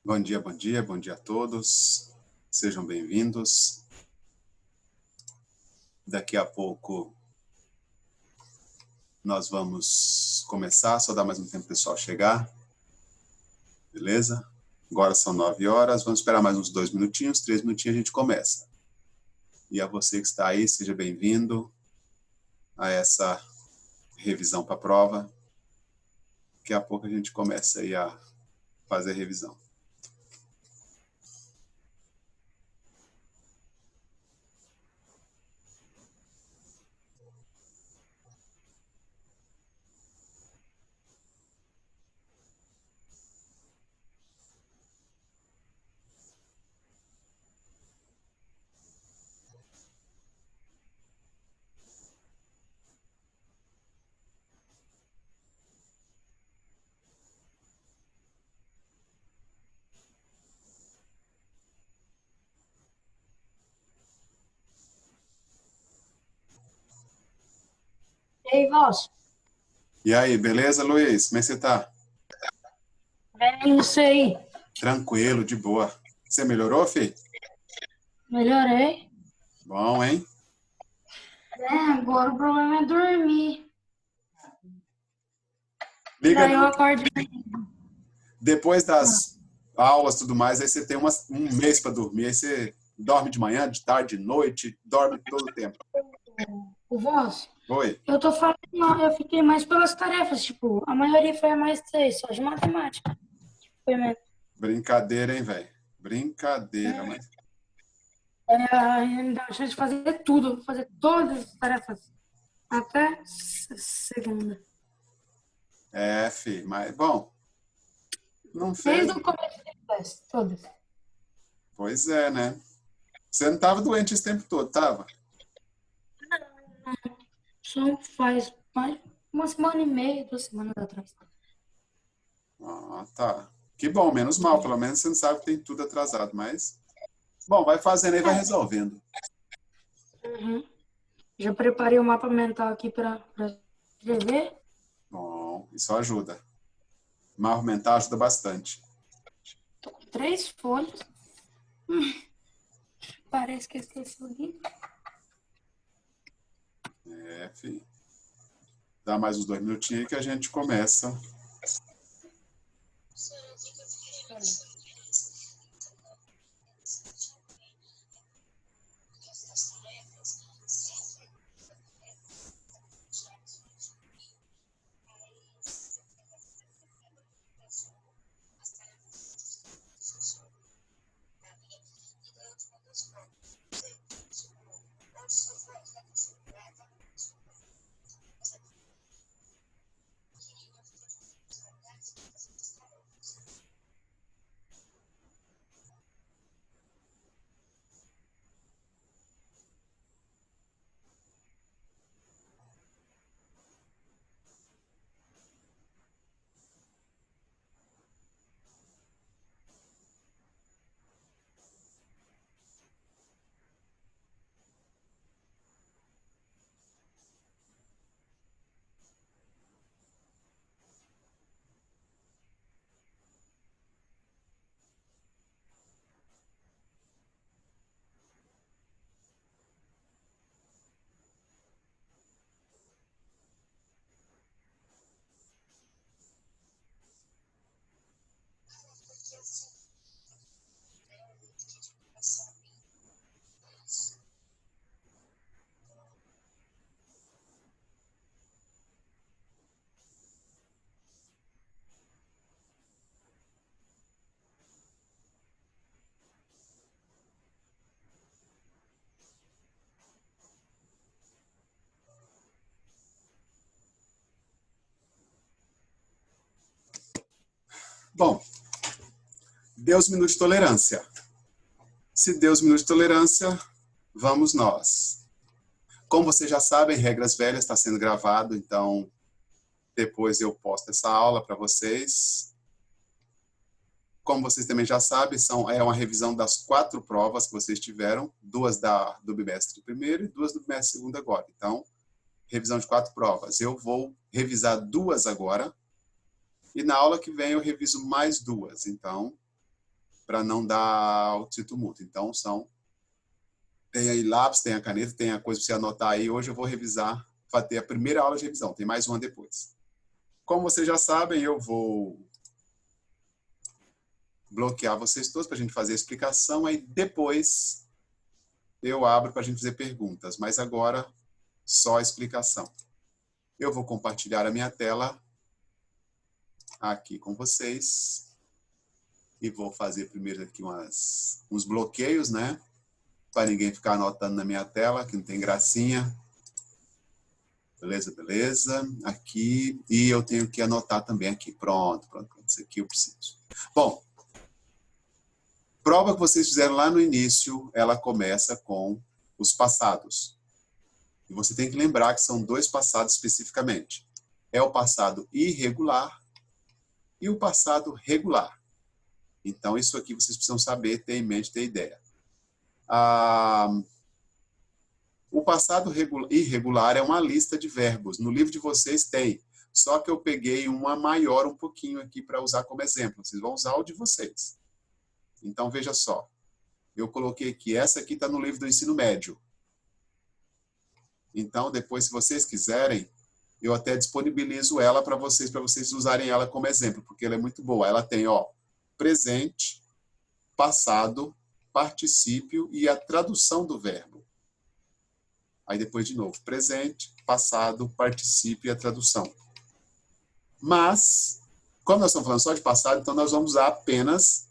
Bom dia a todos. Sejam bem-vindos. Daqui a pouco nós vamos começar, só dar mais um tempo para o pessoal chegar. Beleza? Agora são 9 horas, vamos esperar mais uns 2 minutinhos, 3 minutinhos a gente começa. E a você que está aí, seja bem-vindo a essa revisão para a prova. Daqui a pouco a gente começa aí a fazer a revisão. E aí, Valso? E aí, beleza, Luiz? Como é que você tá? Bem, não sei. Tranquilo, de boa. Você melhorou, filho? Melhorei. Bom, hein? Agora o problema é dormir. Liga, Daí eu acordo. depois das aulas e tudo mais, aí você tem um mês para dormir, aí você dorme de manhã, de tarde, de noite, dorme todo o tempo. O Valso, Oi? eu tô falando, eu fiquei mais pelas tarefas, tipo, a maioria foi a mais 3, só de matemática. Foi mesmo. Brincadeira, hein, velho? Brincadeira, mas... Me dá a chance de fazer tudo, fazer todas as tarefas. Até segunda. É, filho, mas, bom, não Desde fez... o começo do teste, todas. Pois é, né? Você não tava doente esse tempo todo, tava? Só faz mais uma semana e meia, 2 semanas atrás. Ah, tá. Que bom, menos mal, pelo menos você não sabe que tem tudo atrasado, mas... Bom, vai fazendo aí, vai resolvendo. Uhum. Já preparei o mapa mental aqui para escrever. Bom, isso ajuda. Marro mental ajuda bastante. Tô com 3 folhas. Parece que eu esqueci o livro. É, filho. Dá mais uns 2 minutinhos aí que a gente começa. Bom, Deus minuto de tolerância. Se Deus minuto de tolerância, vamos nós. Como vocês já sabem, Regras Velhas está sendo gravado, então depois eu posto essa aula para vocês. Como vocês também já sabem, é uma revisão das 4 provas que vocês tiveram, 2 do bimestre primeiro e 2 do bimestre segundo agora. Então, revisão de 4 provas. Eu vou revisar 2 agora, e na aula que vem eu reviso mais 2. Então, para não dar o título mútuo. Então, tem aí lápis, tem a caneta, tem a coisa para você anotar aí. Hoje eu vou revisar, vai ter a primeira aula de revisão, tem mais uma depois. Como vocês já sabem, eu vou bloquear vocês todos para a gente fazer a explicação, aí depois eu abro para a gente fazer perguntas, mas agora só a explicação. Eu vou compartilhar a minha tela aqui com vocês e vou fazer primeiro aqui uns bloqueios, né? Para ninguém ficar anotando na minha tela, que não tem gracinha. Beleza, beleza. Aqui, e eu tenho que anotar também aqui. Pronto. Isso aqui eu preciso. Bom, prova que vocês fizeram lá no início, ela começa com os passados. E você tem que lembrar que são 2 passados especificamente. É o passado irregular e o passado regular. Então, isso aqui vocês precisam saber, ter em mente, ter ideia. O passado irregular é uma lista de verbos. No livro de vocês tem. Só que eu peguei uma maior um pouquinho aqui para usar como exemplo. Vocês vão usar o de vocês. Então, veja só. Eu coloquei aqui. Essa aqui está no livro do ensino médio. Então, depois, se vocês quiserem, eu até disponibilizo ela para vocês usarem ela como exemplo, porque ela é muito boa. Ela tem, ó, presente, passado, particípio e a tradução do verbo. Aí depois de novo, presente, passado, particípio e a tradução. Mas, como nós estamos falando só de passado, então nós vamos usar apenas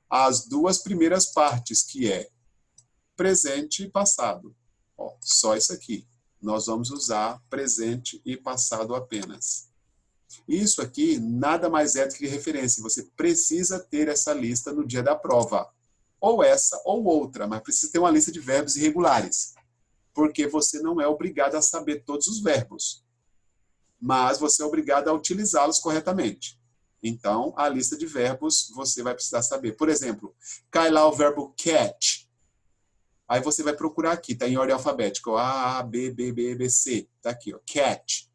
as 2 primeiras partes, que é presente e passado. Ó, só isso aqui. Nós vamos usar presente e passado apenas. Isso aqui nada mais é do que referência. Você precisa ter essa lista no dia da prova. Ou essa ou outra, mas precisa ter uma lista de verbos irregulares. Porque você não é obrigado a saber todos os verbos. Mas você é obrigado a utilizá-los corretamente. Então, a lista de verbos você vai precisar saber. Por exemplo, cai lá o verbo catch. Aí você vai procurar aqui, está em ordem alfabética. A, B, B, B, B, C. Está aqui, ó, catch.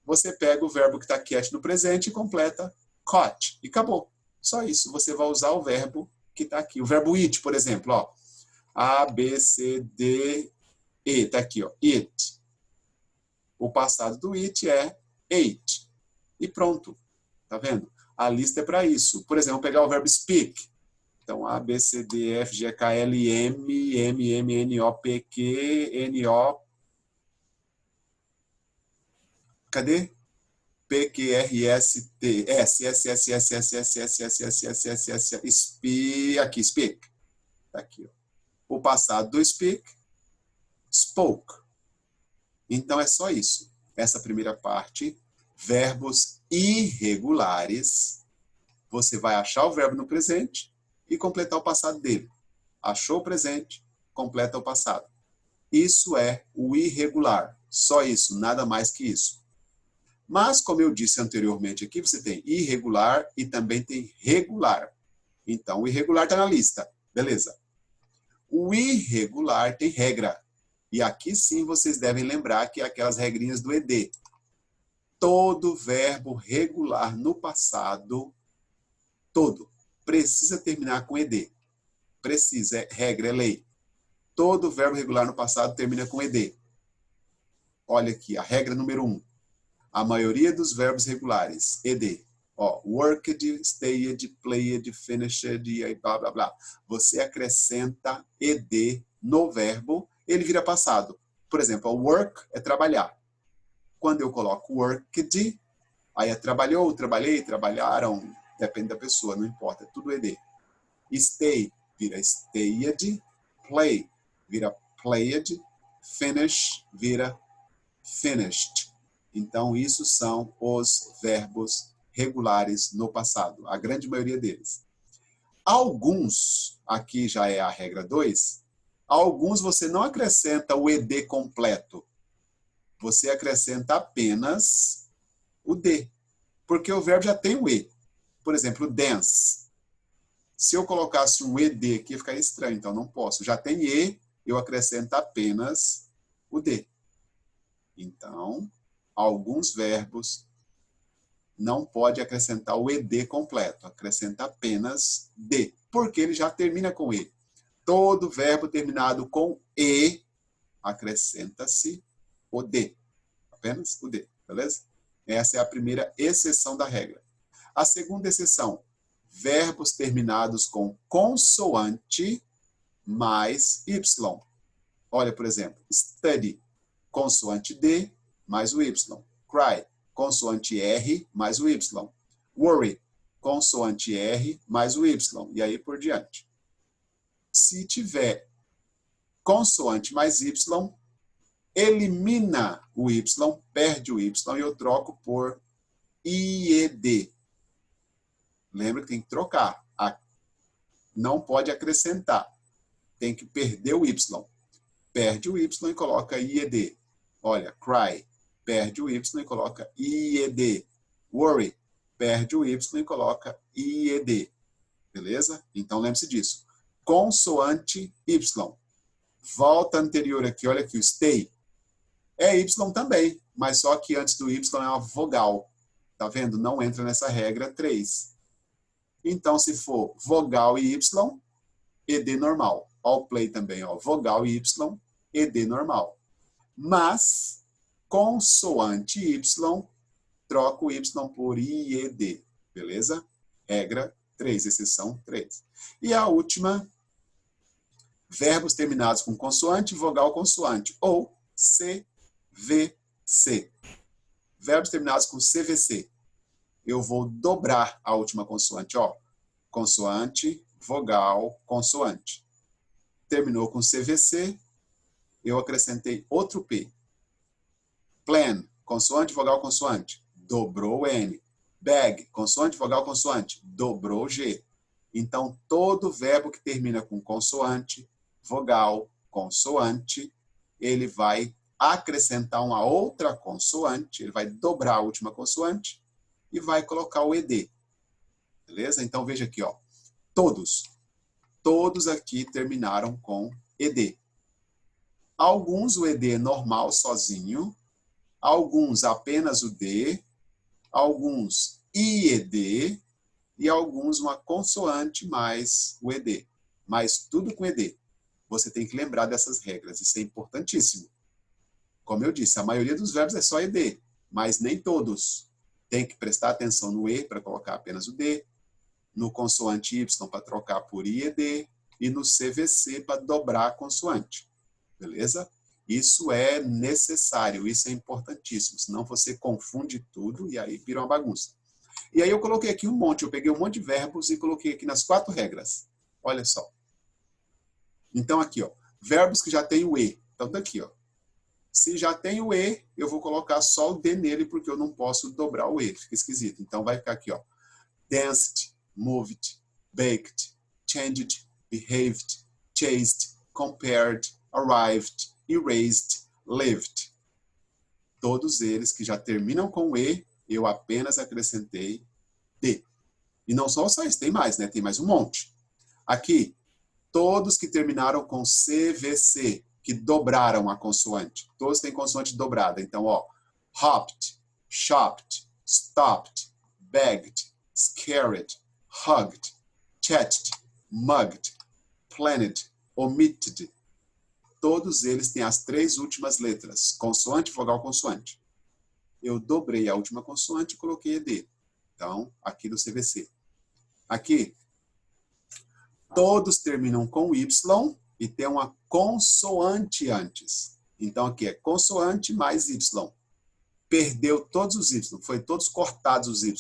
Você pega o verbo que está catch no presente e completa caught. E acabou. Só isso. Você vai usar o verbo que está aqui. O verbo it, por exemplo. Ó. A, B, C, D, E. Está aqui, ó, it. O passado do it é ate. E pronto. Tá vendo? A lista é para isso. Por exemplo, pegar o verbo speak. Então, A, B, C, D, E, F, G, K, L, M, M, M, N, O, P, Q, N, O. Cadê? P, Q, R, S, T, S, S, S, S, S, S, S, S, S, S, S, S, S, aqui, speak. Tá aqui, ó. O passado do speak, spoke. Então, é só isso. Essa primeira parte, verbos irregulares. Você vai achar o verbo no presente e completar o passado dele. Achou o presente, completa o passado. Isso é o irregular. Só isso, nada mais que isso. Mas, como eu disse anteriormente aqui, você tem irregular e também tem regular. Então, o irregular está na lista. Beleza. O irregular tem regra. E aqui sim vocês devem lembrar que é aquelas regrinhas do ED. Todo verbo regular no passado, todo, precisa terminar com ED. Precisa, é regra, é lei. Todo verbo regular no passado termina com ED. Olha aqui, a regra número 1. A maioria dos verbos regulares, ED. Ó, worked, stayed, played, finished, e aí blá, blá, blá. Você acrescenta ED no verbo, ele vira passado. Por exemplo, o work é trabalhar. Quando eu coloco worked, aí é trabalhou, trabalhei, trabalharam, depende da pessoa, não importa, é tudo ED. Stay vira stayed, play vira played, finish vira finished. Então, isso são os verbos regulares no passado, a grande maioria deles. Alguns, aqui já é a regra 2, alguns você não acrescenta o ED completo. Você acrescenta apenas o D, porque o verbo já tem o E. Por exemplo, dance. Se eu colocasse um ED aqui, ficaria estranho, então não posso. Já tem E, eu acrescento apenas o D. Então, alguns verbos não pode acrescentar o ED completo, acrescenta apenas D, porque ele já termina com E. Todo verbo terminado com E, acrescenta-se o D, apenas o D, beleza? Essa é a primeira exceção da regra. A segunda exceção, verbos terminados com consoante mais Y. Olha, por exemplo, study, consoante D mais o Y. Cry, consoante R mais o Y. Worry, consoante R mais o Y. E aí por diante. Se tiver consoante mais Y, elimina o Y, perde o Y e eu troco por IED. Lembra que tem que trocar. Não pode acrescentar. Tem que perder o Y. Perde o Y e coloca IED. Olha, cry, perde o Y e coloca IED. Worry, perde o Y e coloca IED. Beleza? Então lembre-se disso. Consoante Y. Volta anterior aqui, olha aqui, o stay. É Y também, mas só que antes do Y é uma vogal. Tá vendo? Não entra nessa regra 3. Então, se for vogal e Y, ED normal. Ó, o play também, ó. Vogal e Y, ED normal. Mas, consoante Y, troca o Y por IED. Beleza? Regra 3, exceção 3. E a última, verbos terminados com consoante, vogal, consoante. Ou CVC. Verbos terminados com CVC. Eu vou dobrar a última consoante, ó. Consoante, vogal, consoante. Terminou com CVC, eu acrescentei outro P. Plan, consoante, vogal, consoante. Dobrou N. Bag, consoante, vogal, consoante. Dobrou G. Então, todo verbo que termina com consoante, vogal, consoante, ele vai acrescentar uma outra consoante, ele vai dobrar a última consoante e vai colocar o ED. Beleza? Então, veja aqui, ó. Todos aqui terminaram com ED. Alguns o ED normal, sozinho. Alguns apenas o D. Alguns IED. E alguns uma consoante mais o ED. Mas tudo com ED. Você tem que lembrar dessas regras. Isso é importantíssimo. Como eu disse, a maioria dos verbos é só ED. Mas nem todos. Tem que prestar atenção no E para colocar apenas o D, no consoante Y para trocar por IED e no CVC para dobrar a consoante. Beleza? Isso é necessário, isso é importantíssimo, senão você confunde tudo e aí vira uma bagunça. E aí eu coloquei aqui um monte, eu peguei um monte de verbos e coloquei aqui nas 4 regras. Olha só. Então aqui, ó, verbos que já tem o E. Então tá aqui, ó. Se já tem o E, eu vou colocar só o D nele, porque eu não posso dobrar o E, fica esquisito. Então vai ficar aqui, ó. Danced, moved, baked, changed, behaved, chased, compared, arrived, erased, lived. Todos eles que já terminam com E, eu apenas acrescentei D. E não só isso, tem mais, né? Tem mais um monte. Aqui, todos que terminaram com CVC, que dobraram a consoante. Todos têm consoante dobrada. Então, ó, hopped, shopped, stopped, begged, scared, hugged, chatted, mugged, planned, omitted. Todos eles têm as 3 últimas letras, consoante, vogal, consoante. Eu dobrei a última consoante e coloquei ED. Então, aqui no CVC. Aqui, todos terminam com Y e tem uma consoante antes. Então, aqui é consoante mais Y. Perdeu todos os Y, foi todos cortados os Y.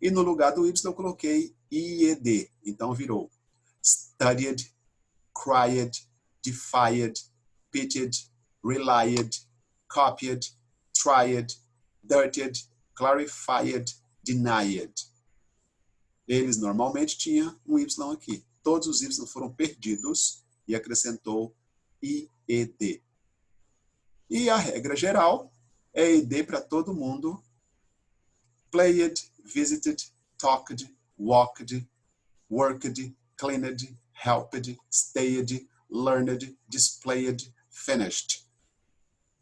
E no lugar do Y eu coloquei IED. Então, virou studied, cried, defied, pitied, relied, copied, tried, dirtied, clarified, denied. Eles normalmente tinham um Y aqui. Todos os Y foram perdidos e acrescentou IED. E a regra geral é ED para todo mundo. Played, visited, talked, walked, worked, cleaned, helped, stayed, learned, displayed, finished.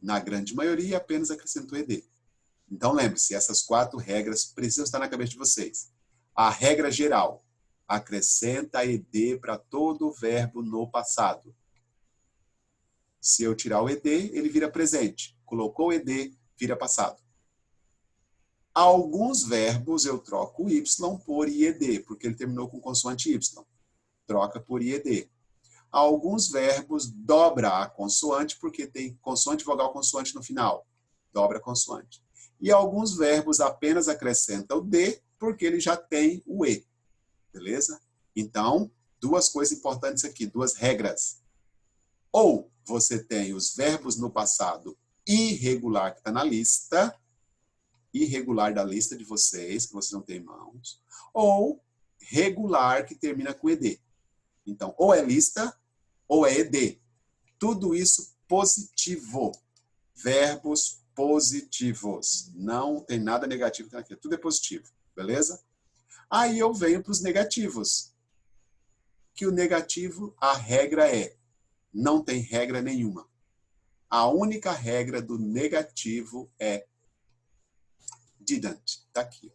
Na grande maioria, apenas acrescentou ED. Então, lembre-se, essas 4 regras precisam estar na cabeça de vocês. A regra geral, acrescenta ed para todo verbo no passado. Se eu tirar o ed, ele vira presente. Colocou o ed, vira passado. Alguns verbos eu troco o y por ied, porque ele terminou com consoante y. Troca por ied. Alguns verbos dobra a consoante, porque tem consoante, vogal, consoante no final. Dobra a consoante. E alguns verbos apenas acrescentam o d, porque ele já tem o e. Beleza? Então, 2 coisas importantes aqui, 2 regras. Ou você tem os verbos no passado irregular que está na lista, irregular da lista de vocês, que vocês não têm em mãos, ou regular que termina com ed. Então, ou é lista, ou é ed. Tudo isso positivo. Verbos positivos. Não tem nada negativo aqui. Tudo é positivo. Beleza? Aí eu venho para os negativos. Que o negativo, a regra é, não tem regra nenhuma. A única regra do negativo é didn't. Está aqui.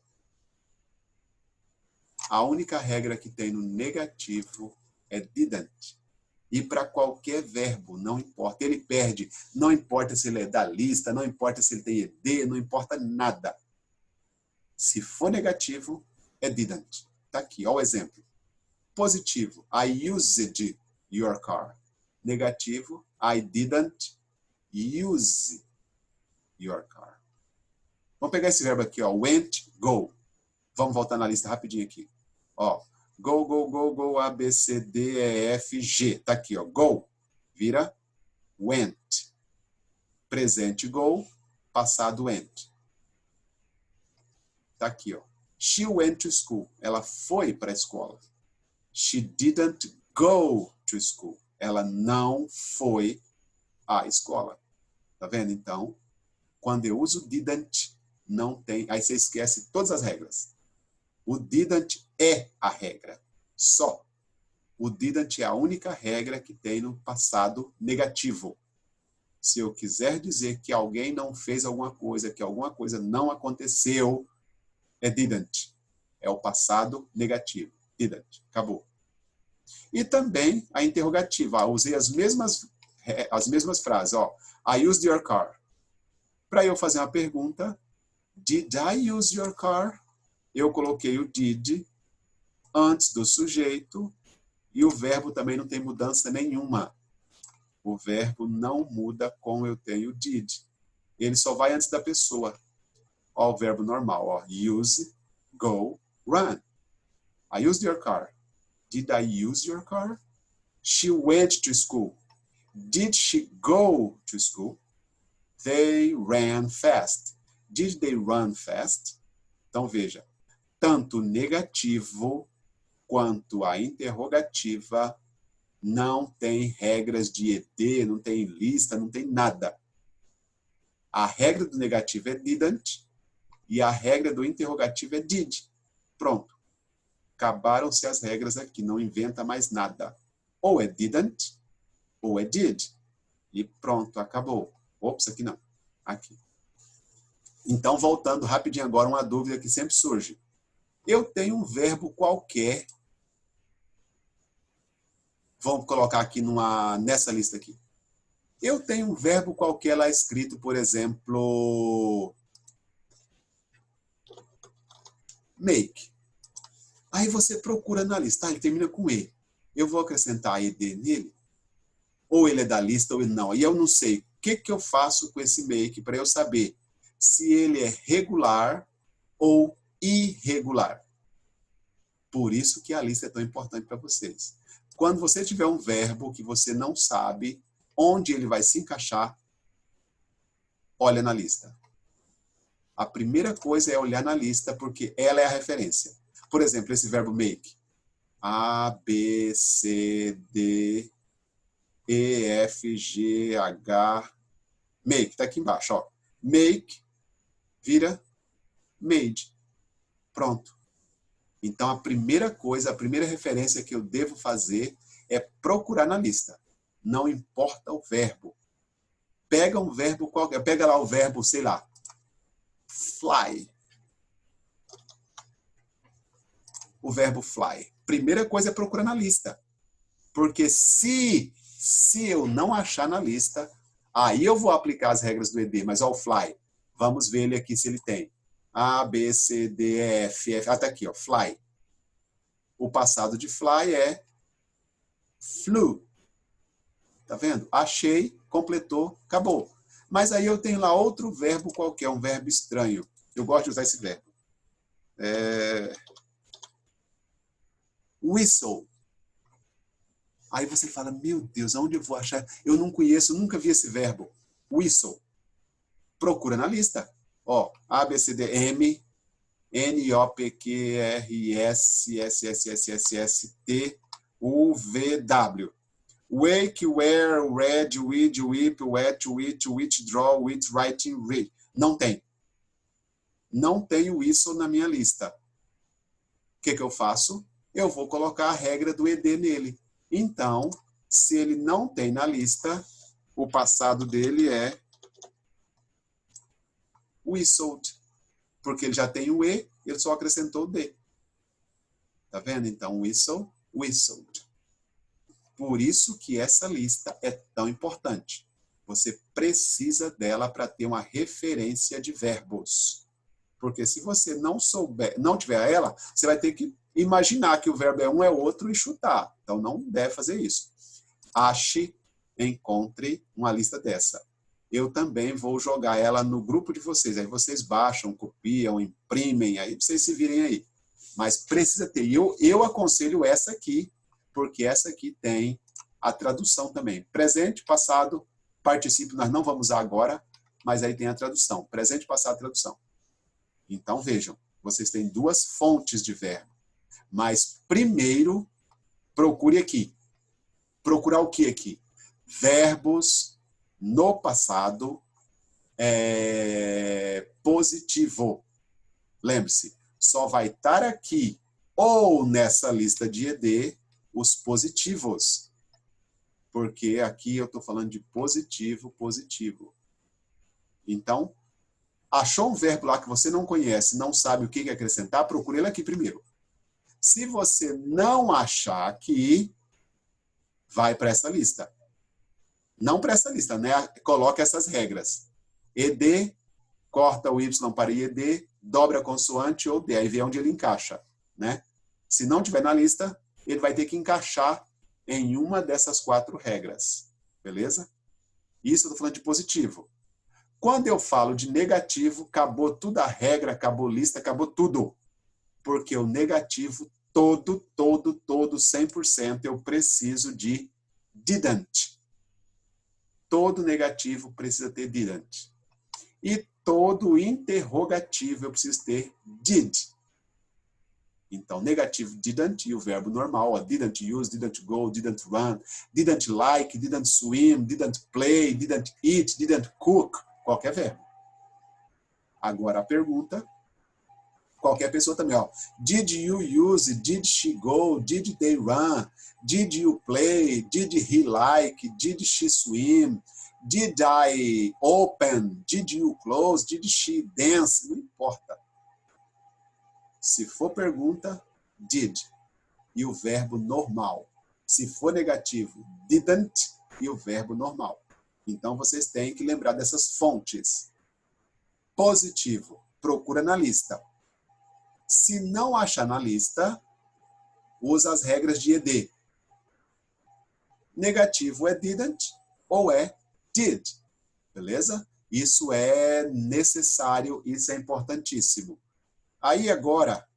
A única regra que tem no negativo é didn't. E para qualquer verbo, não importa. Ele perde. Não importa se ele é da lista, não importa se ele tem ed, não importa nada. Se for negativo, é didn't. Está aqui, olha o exemplo. Positivo, I used your car. Negativo, I didn't use your car. Vamos pegar esse verbo aqui, ó, went, go. Vamos voltar na lista rapidinho aqui. Ó, go, go, go, go, A, B, C, D, E, F, G. Tá aqui, ó, go. Vira went. Presente, go. Passado, went. Tá aqui, ó. She went to school. Ela foi para a escola. She didn't go to school. Ela não foi à escola. Tá vendo? Então, quando eu uso didn't, não tem... Aí você esquece todas as regras. O didn't é a regra. Só. O didn't é a única regra que tem no passado negativo. Se eu quiser dizer que alguém não fez alguma coisa, que alguma coisa não aconteceu, é didn't. É o passado negativo. Didn't. Acabou. E também a interrogativa. Usei as mesmas frases. Ó. I used your car. Para eu fazer uma pergunta, did I use your car? Eu coloquei o did antes do sujeito e o verbo também não tem mudança nenhuma. O verbo não muda com eu tenho did. Ele só vai antes da pessoa. Ó, o verbo normal. Ó. Use, go, run. I used your car. Did I use your car? She went to school. Did she go to school? They ran fast. Did they run fast? Então, veja. Tanto o negativo quanto a interrogativa não tem regras de ED, não tem lista, não tem nada. A regra do negativo é didn't e a regra do interrogativo é did. Pronto. Acabaram-se as regras aqui, não inventa mais nada. Ou é didn't, ou é did. E pronto, acabou. Ops, aqui não. Aqui. Então, voltando rapidinho agora, uma dúvida que sempre surge. Eu tenho um verbo qualquer. Vamos colocar aqui nessa lista aqui. Eu tenho um verbo qualquer lá escrito, por exemplo, make. Aí você procura na lista, ele termina com E. Eu vou acrescentar ED nele? Ou ele é da lista ou ele não. E eu não sei o que eu faço com esse make para eu saber se ele é regular ou irregular. Por isso que a lista é tão importante para vocês. Quando você tiver um verbo que você não sabe onde ele vai se encaixar, olha na lista. A primeira coisa é olhar na lista, porque ela é a referência. Por exemplo, esse verbo make. A, B, C, D, E, F, G, H. Make, está aqui embaixo. Ó. Make vira made. Pronto. Então, a primeira coisa, a primeira referência que eu devo fazer é procurar na lista. Não importa o verbo. Pega um verbo qualquer. Pega lá o verbo, sei lá, fly. O verbo fly. Primeira coisa é procurar na lista. Porque se eu não achar na lista, aí eu vou aplicar as regras do ED, mas ó, o fly. Vamos ver ele aqui se ele tem. A, B, C, D, E, F, F. Até aqui, ó, fly. O passado de fly é flew. Tá vendo? Achei, completou, acabou. Mas aí eu tenho lá outro verbo qualquer, um verbo estranho. Eu gosto de usar esse verbo. Whistle. Aí você fala, meu Deus, aonde eu vou achar? Eu não conheço, nunca vi esse verbo. Whistle. Procura na lista. Ó, A, B, C, D, M, N, O, P, Q, R, S, S, S, S, S, S, T, U, V, W. Wake, wear, read, weed, whip, wet, wit, withdraw, with, writing, read. Não tem. Não tem o whistle na minha lista. O que eu faço? Eu vou colocar a regra do ED nele. Então, se ele não tem na lista, o passado dele é whistled. Porque ele já tem o E, ele só acrescentou o D. Tá vendo? Então, whistle, whistled. Por isso que essa lista é tão importante. Você precisa dela para ter uma referência de verbos. Porque se você não tiver ela, você vai ter que imaginar que o verbo é um, é outro e chutar. Então, não deve fazer isso. Ache, encontre uma lista dessa. Eu também vou jogar ela no grupo de vocês. Aí vocês baixam, copiam, imprimem, aí vocês se virem aí. Mas precisa ter. Eu aconselho essa aqui, porque essa aqui tem a tradução também. Presente, passado, particípio, nós não vamos usar agora, mas aí tem a tradução. Presente, passado, tradução. Então, vejam, vocês têm duas fontes de verbo. Mas, primeiro, procure aqui. Procurar o que aqui? Verbos no passado positivo. Lembre-se, só vai estar aqui ou nessa lista de ED os positivos. Porque aqui eu estou falando de positivo, positivo. Então, achou um verbo lá que você não conhece, não sabe o que acrescentar, procure ele aqui primeiro. Se você não achar aqui, vai para essa lista. Não para essa lista, né? Coloca essas regras. ED, corta o Y para IED, dobra a consoante ou D. Aí vê onde ele encaixa, né? Se não tiver na lista, ele vai ter que encaixar em uma dessas 4 regras. Beleza? Isso eu estou falando de positivo. Quando eu falo de negativo, acabou toda a regra, acabou a lista, acabou tudo. Porque o negativo, todo, 100%, eu preciso de didn't. Todo negativo precisa ter didn't. E todo interrogativo eu preciso ter did. Então, negativo didn't e o verbo normal, ó, didn't use, didn't go, didn't run, didn't like, didn't swim, didn't play, didn't eat, didn't cook, qualquer verbo. Agora a pergunta, qualquer pessoa também, ó. Did you use, did she go, did they run, did you play, did he like, did she swim, did I open, did you close, did she dance, não importa. Se for pergunta, did. E o verbo normal. Se for negativo, didn't. E o verbo normal. Então, vocês têm que lembrar dessas fontes. Positivo. Procura na lista. Se não achar na lista, usa as regras de ED. Negativo é didn't ou é did. Beleza? Isso é necessário, isso é importantíssimo. Aí agora,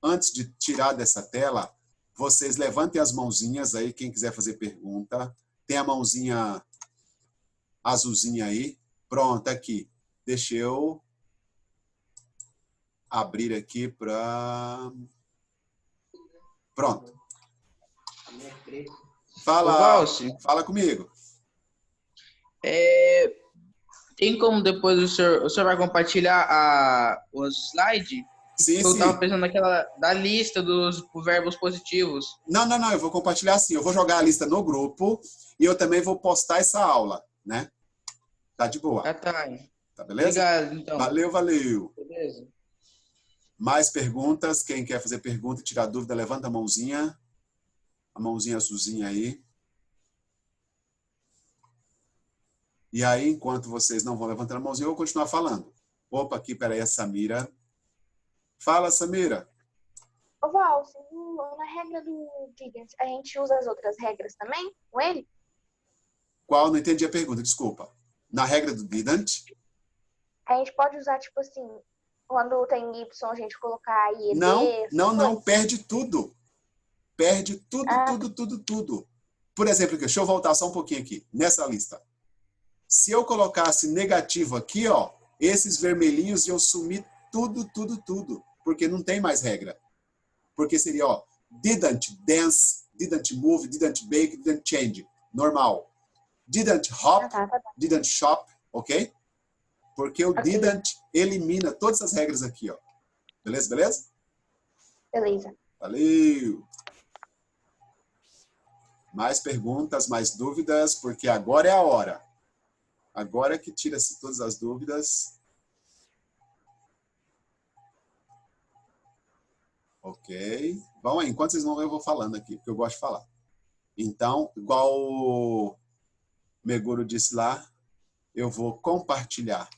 antes de tirar dessa tela, vocês levantem as mãozinhas aí, quem quiser fazer pergunta. Tem a mãozinha azulzinha aí. Pronto, aqui. Deixa eu abrir aqui para... Pronto. Fala, fala comigo. Tem como depois o senhor vai compartilhar os slides? Sim, eu estava pensando naquela da lista dos verbos positivos. Não, eu vou compartilhar assim. Eu vou jogar a lista no grupo e eu também vou postar essa aula, né? Tá de boa. Tá. Tá beleza? Obrigado, então. Valeu. Beleza. Mais perguntas? Quem quer fazer pergunta, tirar dúvida, levanta a mãozinha. A mãozinha azulzinha aí. E aí, enquanto vocês não vão levantando a mãozinha, eu vou continuar falando. Opa, aqui, peraí, a Samira. Fala, Samira. Ô, Val, na regra do Didant, a gente usa as outras regras também com ele? Qual? Não entendi a pergunta, desculpa. Na regra do didn't? A gente pode usar, tipo assim, quando tem Y, a gente colocar IED, Não, perde tudo. Perde tudo, tudo. Por exemplo, deixa eu voltar só um pouquinho aqui, nessa lista. Se eu colocasse negativo aqui, ó, esses vermelhinhos iam sumir tudo, porque não tem mais regra. Porque seria, ó, didn't dance, didn't move, didn't bake, didn't change. Normal. Didn't hop, didn't shop, ok? Porque o didn't elimina todas as regras aqui, ó. Beleza, beleza? Beleza. Valeu! Mais perguntas, mais dúvidas, porque agora é a hora. Agora que tira-se todas as dúvidas. Ok. Vamos aí, enquanto vocês vão ver, eu vou falando aqui, porque eu gosto de falar. Então, igual o Meguro disse lá, eu vou compartilhar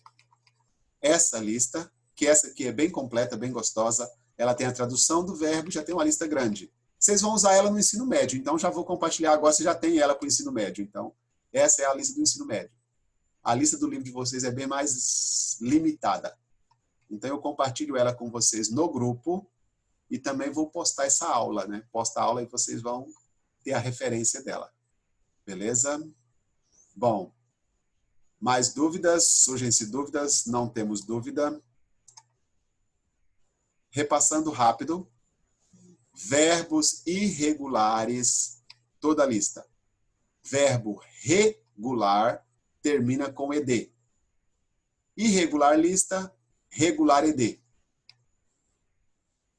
essa lista, que essa aqui é bem completa, bem gostosa. Ela tem a tradução do verbo, já tem uma lista grande. Vocês vão usar ela no ensino médio, então já vou compartilhar agora, você já tem ela para o ensino médio. Então, essa é a lista do ensino médio. A lista do livro de vocês é bem mais limitada. Então, eu compartilho ela com vocês no grupo e também vou postar essa aula, né? Posta a aula e vocês vão ter a referência dela. Beleza? Bom, mais dúvidas? Surgem-se dúvidas? Não temos dúvida. Repassando rápido. Verbos irregulares, toda a lista. Verbo regular termina com ed. Irregular lista, regular ed.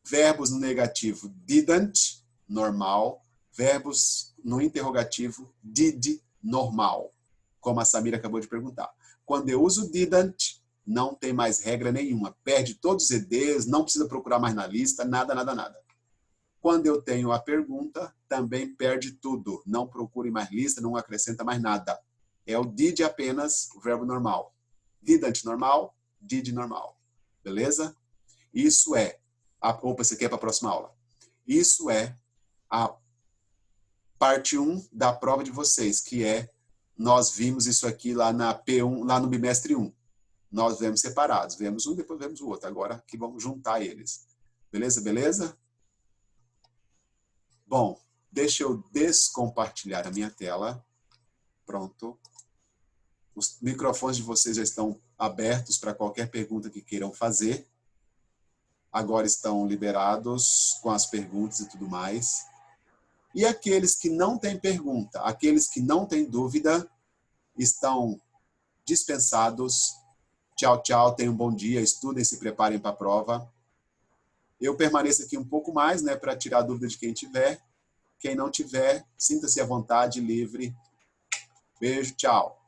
Verbos no negativo, didn't, normal. Verbos no interrogativo, did, normal. Como a Samira acabou de perguntar. Quando eu uso didn't, não tem mais regra nenhuma. Perde todos os EDs, não precisa procurar mais na lista, nada. Quando eu tenho a pergunta, também perde tudo. Não procure mais lista, não acrescenta mais nada. É o did apenas, o verbo normal. Didn't normal, did normal. Beleza? Isso é... Opa, você quer para a próxima aula. Isso é a parte 1 da prova de vocês, que é... Nós vimos isso aqui lá na P1, lá no bimestre 1. Nós vemos separados. Vemos um, depois vemos o outro. Agora aqui vamos juntar eles. Beleza, beleza? Bom, deixa eu descompartilhar a minha tela. Pronto. Os microfones de vocês já estão abertos para qualquer pergunta que queiram fazer. Agora estão liberados com as perguntas e tudo mais. E aqueles que não têm pergunta, aqueles que não têm dúvida, estão dispensados. Tchau, tchau, tenham um bom dia, estudem, se preparem para a prova. Eu permaneço aqui um pouco mais, né, para tirar a dúvida de quem tiver. Quem não tiver, sinta-se à vontade, livre. Beijo, tchau.